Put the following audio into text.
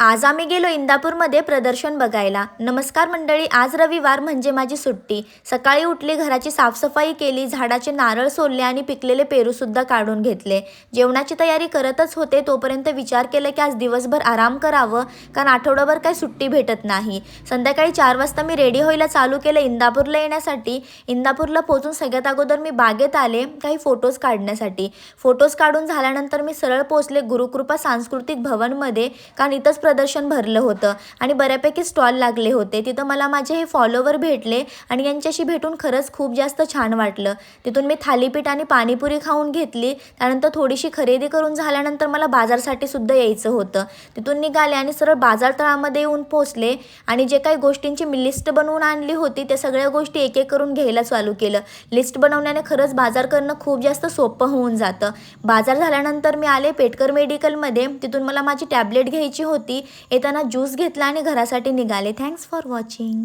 आज आम्ही गेलो इंदापूरमध्ये प्रदर्शन बघायला. नमस्कार मंडळी, आज रविवार म्हणजे माझी सुट्टी. सकाळी उठली, घराची साफसफाई केली, झाडाचे नारळ सोलले आणि पिकलेले पेरूसुद्धा काढून घेतले. जेवणाची तयारी करतच होते तोपर्यंत विचार केला की आज दिवसभर आराम करावं, कारण आठवडाभर काही सुट्टी भेटत नाही. संध्याकाळी 4 वाजता मी रेडी व्हायला चालू केलं इंदापूरला येण्यासाठी. इंदापूरला पोहोचून सगळ्यात अगोदर मी बागेत आले काही फोटोज काढण्यासाठी. फोटोज काढून झाल्यानंतर मी सरळ पोहोचले गुरुकृपा सांस्कृतिक भवनमध्ये, कारण इथंच प्रदर्शन भरलं होतं आणि बऱ्यापैकी स्टॉल लागले होते. तिथं मला माझे हे फॉलोवर भेटले आणि यांच्याशी भेटून खरंच खूप जास्त छान वाटलं. तिथून मी थालीपीठ आणि पाणीपुरी खाऊन घेतली. त्यानंतर थोडीशी खरेदी करून झाल्यानंतर मला बाजारसाठी सुद्धा यायचं होतं. तिथून निघाले आणि सरळ बाजारतळामध्ये येऊन पोहोचले आणि जे काही गोष्टींची मी लिस्ट बनवून आणली होती त्या सगळ्या गोष्टी एक एक करून घ्यायला चालू केलं. लिस्ट बनवण्याने खरंच बाजार करणं खूप जास्त सोपं होऊन जातं. बाजार झाल्यानंतर मी आले पेटकर मेडिकलमध्ये. तिथून मला माझी टॅबलेट घ्यायची होती. येताना ज्यूस घेतला आणि घरासाठी निघाले. Thanks for watching.